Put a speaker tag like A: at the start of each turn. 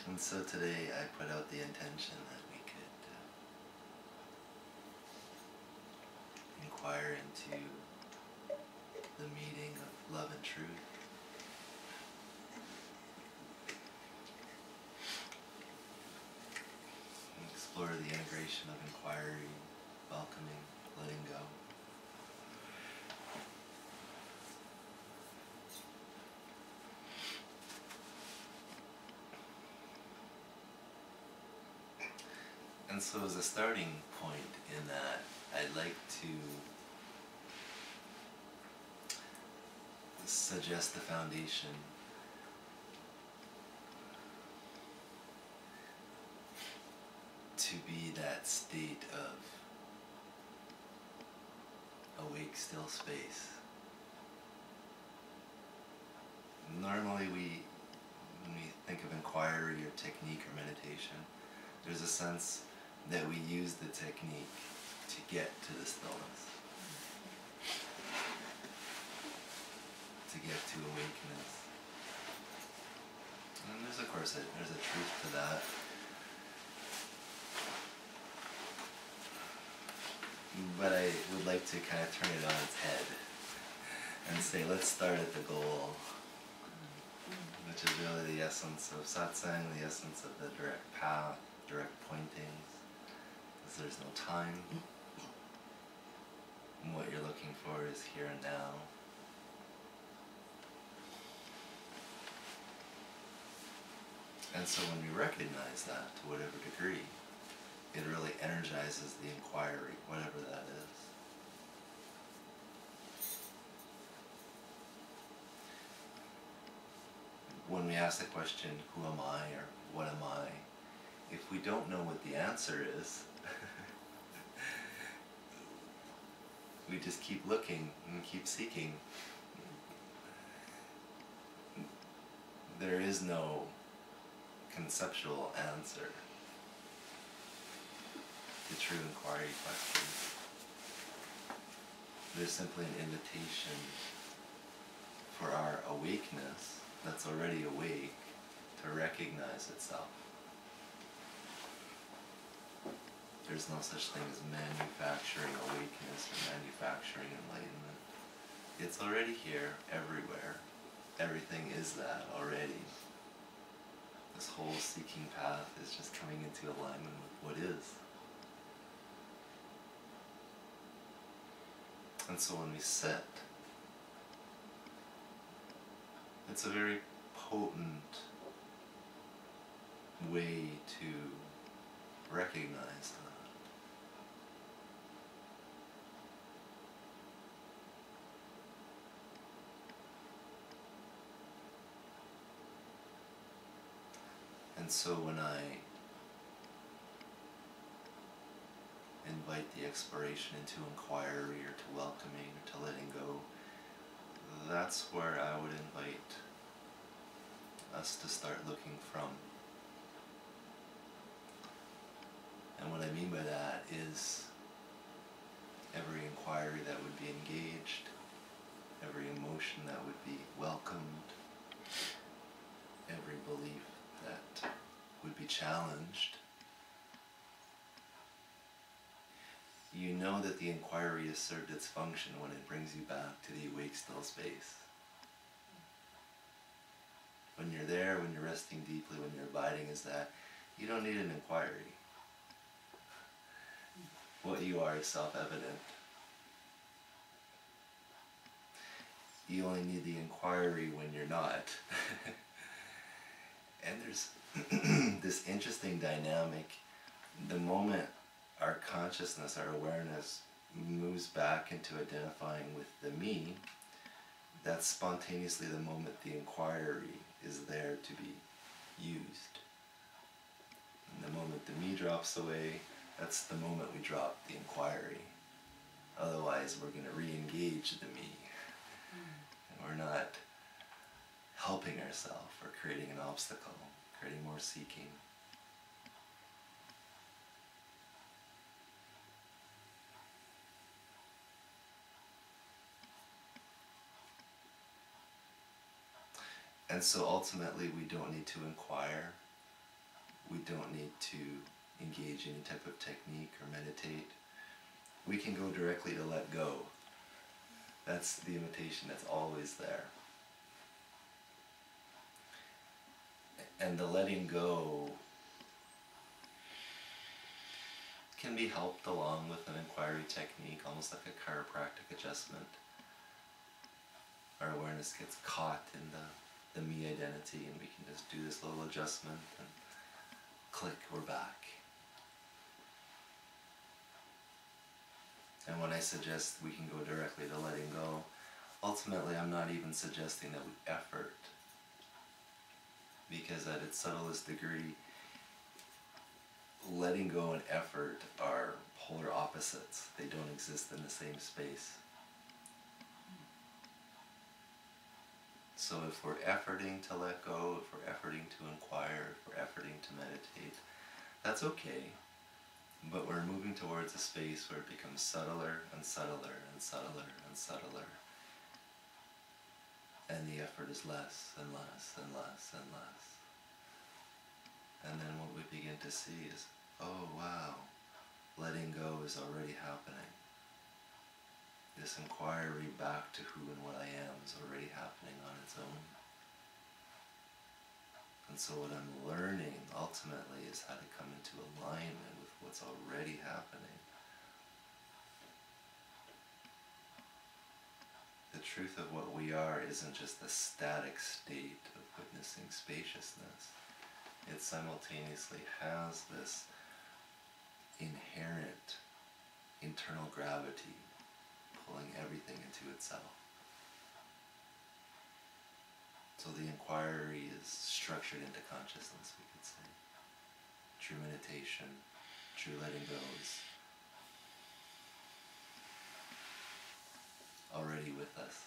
A: And so today I put out the intention that we could inquire into the meeting of love and truth. And explore the integration of inquiry, welcoming, letting go. And so as a starting point in that, I'd like to suggest the foundation to be that state of awake, still space. Normally when we think of inquiry or technique or meditation, there's a sense that we use the technique to get to the stillness, to get to awakeness. And there's of course there's a truth to that. But I would like to kind of turn it on its head and say, let's start at the goal, which is really the essence of satsang, the essence of the direct path, direct pointings, because there's no time. And what you're looking for is here and now. And so when we recognize that, to whatever degree, it really energizes the inquiry, whatever that is. When we ask the question, who am I, or what am I, if we don't know what the answer is, we just keep looking and keep seeking. There is no conceptual answer to true inquiry questions. There's simply an invitation for our awakeness that's already awake to recognize itself. There's no such thing as manufacturing awakeness or manufacturing enlightenment. It's already here, everywhere. Everything is that already. This whole seeking path is just coming into alignment with what is. And so when we sit, it's a very potent way to recognize that. And so when I invite the exploration into inquiry or to welcoming or to letting go, that's where I would invite us to start looking from. And what I mean by that is every inquiry that would be engaged, every emotion that would be welcomed, every belief that would be challenged. You know that the inquiry has served its function when it brings you back to the awake, still space. When you're there, when you're resting deeply, when you're abiding, is that you don't need an inquiry. What you are is self-evident. You only need the inquiry when you're not. And there's this interesting dynamic. The moment our consciousness, our awareness moves back into identifying with the me, that's spontaneously the moment the inquiry is there to be used. And the moment the me drops away, that's the moment we drop the inquiry. Otherwise, we're going to re-engage the me. And we're not helping ourselves or creating an obstacle, creating more seeking. And so ultimately we don't need to inquire We don't need to engage any type of technique or meditate. We can go directly to let go. That's the invitation that's always there. And the letting go can be helped along with an inquiry technique, almost like a chiropractic adjustment. Our awareness gets caught in the me identity, and we can just do this little adjustment and click, we're back. And when I suggest we can go directly to letting go, ultimately I'm not even suggesting that we effort, because at its subtlest degree, letting go and effort are polar opposites. They don't exist in the same space. So if we're efforting to let go, if we're efforting to inquire, if we're efforting to meditate, that's okay. But we're moving towards a space where it becomes subtler and subtler and subtler and subtler. And the effort is less and less and less and less. And then what we begin to see is, oh wow, letting go is already happening. This inquiry back to who and what I am is already happening on its own. And so what I'm learning ultimately is how to come into alignment with what's already happening. The truth of what we are isn't just a static state of witnessing spaciousness. It simultaneously has this inherent internal gravity pulling everything into itself. So the inquiry is structured into consciousness, we could say. True meditation, true letting go is already with us.